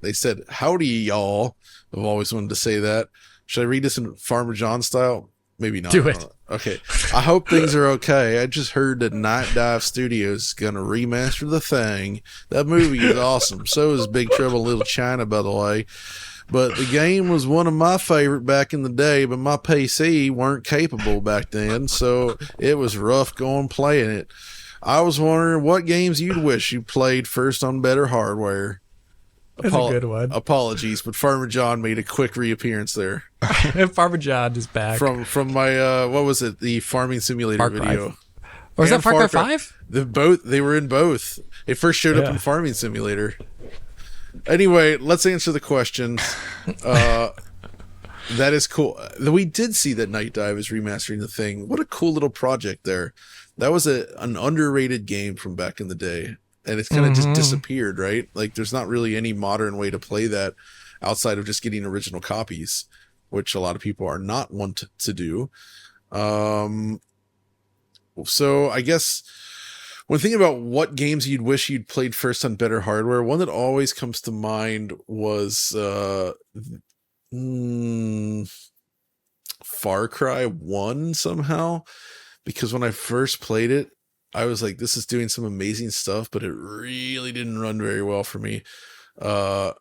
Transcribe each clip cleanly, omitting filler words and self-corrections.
They said, "Howdy, y'all." I've always wanted to say that. Should I read this in Farmer John style? Maybe not. Do it. Okay. I hope things are okay. I just heard that Night Dive Studios is going to remaster The Thing. That movie is awesome. So is Big Trouble in Little China, by the way. But the game was one of my favorite back in the day, but my PC weren't capable back then, so it was rough going playing it. I was wondering what games you'd wish you played first on better hardware. That's a good one. Apologies, but Farmer John made a quick reappearance there. Farmer John is back. From my, what was it, the Farming Simulator Far video. Cry. Or was that Far Cry 5? They were in both. It first showed up in Farming Simulator. Anyway, let's answer the questions. That is cool. We did see that Night Dive is remastering The Thing. What a cool little project there. That was an underrated game from back in the day. And it's kind of just disappeared, right? Like, there's not really any modern way to play that outside of just getting original copies, which a lot of people are not want to do. So I guess when thinking about what games you'd wish you'd played first on better hardware, one that always comes to mind was Far Cry 1 somehow. Because when I first played it, I was like, this is doing some amazing stuff, but it really didn't run very well for me. But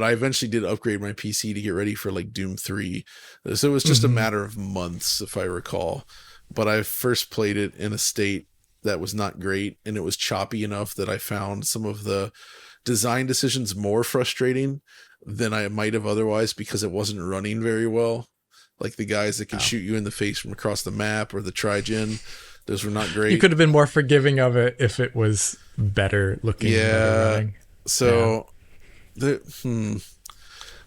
I eventually did upgrade my PC to get ready for like Doom 3. So it was just a matter of months, if I recall. But I first played it in a state that was not great, and it was choppy enough that I found some of the design decisions more frustrating than I might have otherwise because it wasn't running very well. Like the guys that can shoot you in the face from across the map or the Trigen. Those were not great. You could have been more forgiving of it if it was better looking. Yeah. Better running. So,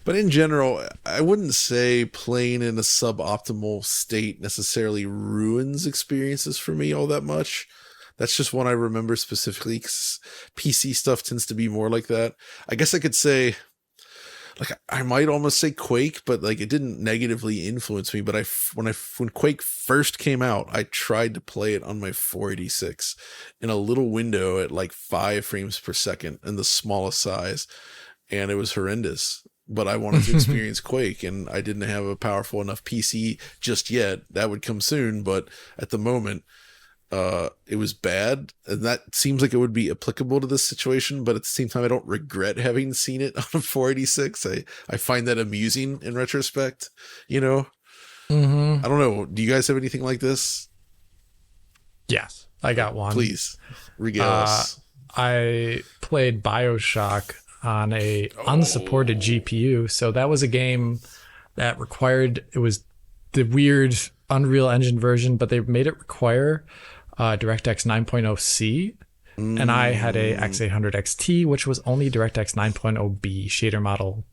But in general, I wouldn't say playing in a suboptimal state necessarily ruins experiences for me all that much. That's just one I remember specifically because PC stuff tends to be more like that. I guess I could say, like, I might almost say Quake, but like it didn't negatively influence me. But when Quake first came out, I tried to play it on my 486 in a little window at like 5 frames per second in the smallest size, and it was horrendous. But I wanted to experience Quake, and I didn't have a powerful enough PC just yet. That would come soon, but at the moment, it was bad, and that seems like it would be applicable to this situation, but at the same time I don't regret having seen it on a 486. I find that amusing in retrospect, you know. I don't know, do you guys have anything like this? Yes, I got one. Please regale us. I played Bioshock on a unsupported GPU, so that was a game that required, it was the weird Unreal Engine version, but they made it require DirectX 9.0C, and I had a X800 XT, which was only DirectX 9.0B shader model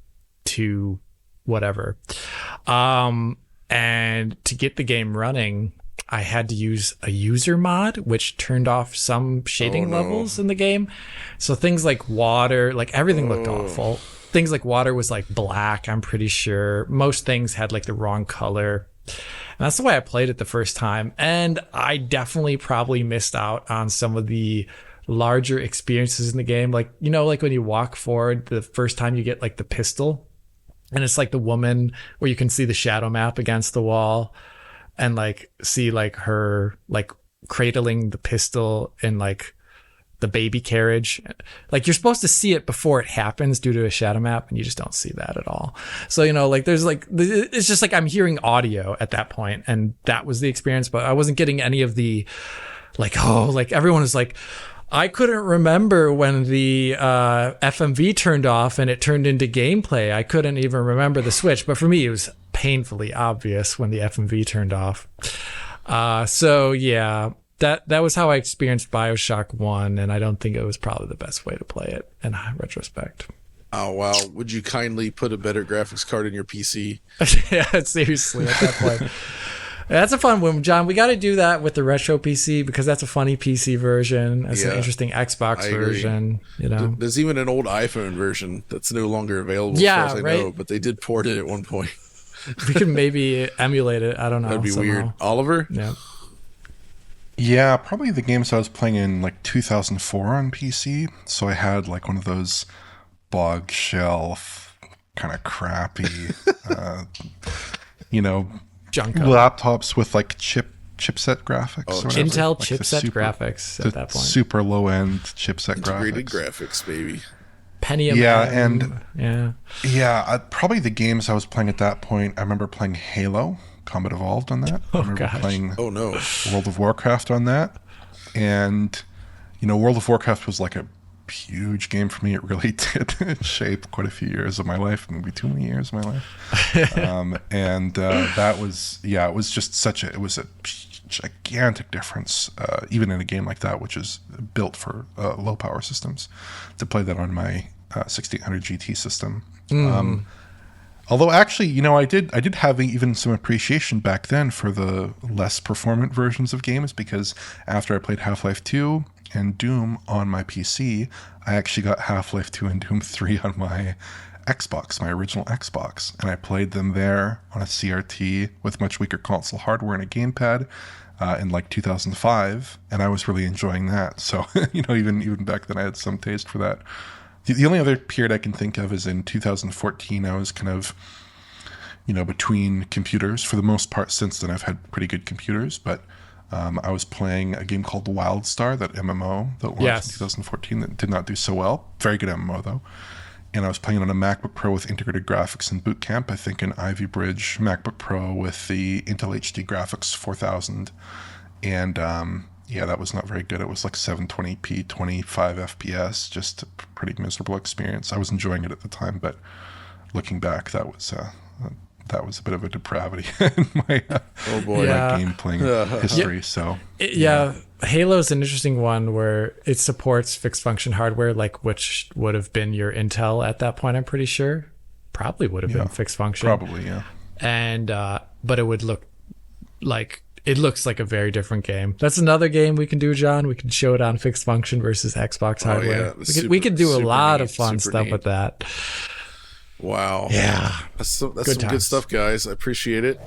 to whatever. And to get the game running, I had to use a user mod, which turned off some shading levels in the game. So things like water, like everything looked awful. Things like water was like black, I'm pretty sure. Most things had like the wrong color. And that's the way I played it the first time. And I definitely probably missed out on some of the larger experiences in the game. Like, you know, like when you walk forward the first time you get like the pistol, and it's like the woman where you can see the shadow map against the wall and like see like her like cradling the pistol in like the baby carriage. Like you're supposed to see it before it happens due to a shadow map, and you just don't see that at all. So, you know, like there's like, it's just like I'm hearing audio at that point, and that was the experience, but I wasn't getting any of the like, oh, like everyone is like, I couldn't remember when the FMV turned off and it turned into gameplay. I couldn't even remember the switch, but for me it was painfully obvious when the FMV turned off. So yeah, that was how I experienced Bioshock 1, and I don't think it was probably the best way to play it in retrospect. Oh, wow. Would you kindly put a better graphics card in your PC? Yeah, seriously, at that point. That's a fun one, John. We got to do that with the retro PC because that's a funny PC version. That's an interesting Xbox version. You know, there's even an old iPhone version that's no longer available. Yeah, as far as I know, but they did port it at one point. We could maybe emulate it. I don't know. That'd be weird. Oliver? Yeah. Yeah, probably the games I was playing in like 2004 on PC. So I had like one of those bog shelf, kind of crappy, Junk. laptops with like chipset graphics. Oh, or whatever. Intel Like the chipset super- graphics the at that point. super low end chipset Integrated graphics. graphics, baby. Pentium. Yeah, M, and probably the games I was playing at that point. I remember playing Halo Combat Evolved on that. I remember gosh. playing Oh no. World of Warcraft on that. And, World of Warcraft was like a huge game for me. It really did shape quite a few years of my life, maybe too many years of my life. That was, it was just it was a gigantic difference, even in a game like that, which is built for low power systems, to play that on my 6800 GT system. Although actually, I did have even some appreciation back then for the less performant versions of games, because after I played Half-Life 2 and Doom on my PC, I actually got Half-Life 2 and Doom 3 on my Xbox, my original Xbox, and I played them there on a CRT with much weaker console hardware and a gamepad in like 2005, and I was really enjoying that. So, even back then I had some taste for that. The only other period I can think of is in 2014. I was kind of, between computers. For the most part, since then, I've had pretty good computers. But I was playing a game called WildStar, that MMO that launched in 2014 that did not do so well. Very good MMO, though. And I was playing on a MacBook Pro with integrated graphics and Boot Camp. I think an Ivy Bridge MacBook Pro with the Intel HD Graphics 4000. And that was not very good. It was like 720p, 25 FPS, just a pretty miserable experience. I was enjoying it at the time, but looking back, that was a bit of a depravity in my, Oh boy. my game playing history. So Halo's an interesting one where it supports fixed function hardware, like which would have been your Intel at that point. I'm pretty sure, probably would have been fixed function. Probably, yeah. And but it would look like. It looks like a very different game. That's another game we can do, John. We can show it on fixed function versus Xbox hardware. We could do a lot of fun stuff with that. Wow. Yeah. That's some Good good times. stuff, guys. I appreciate it.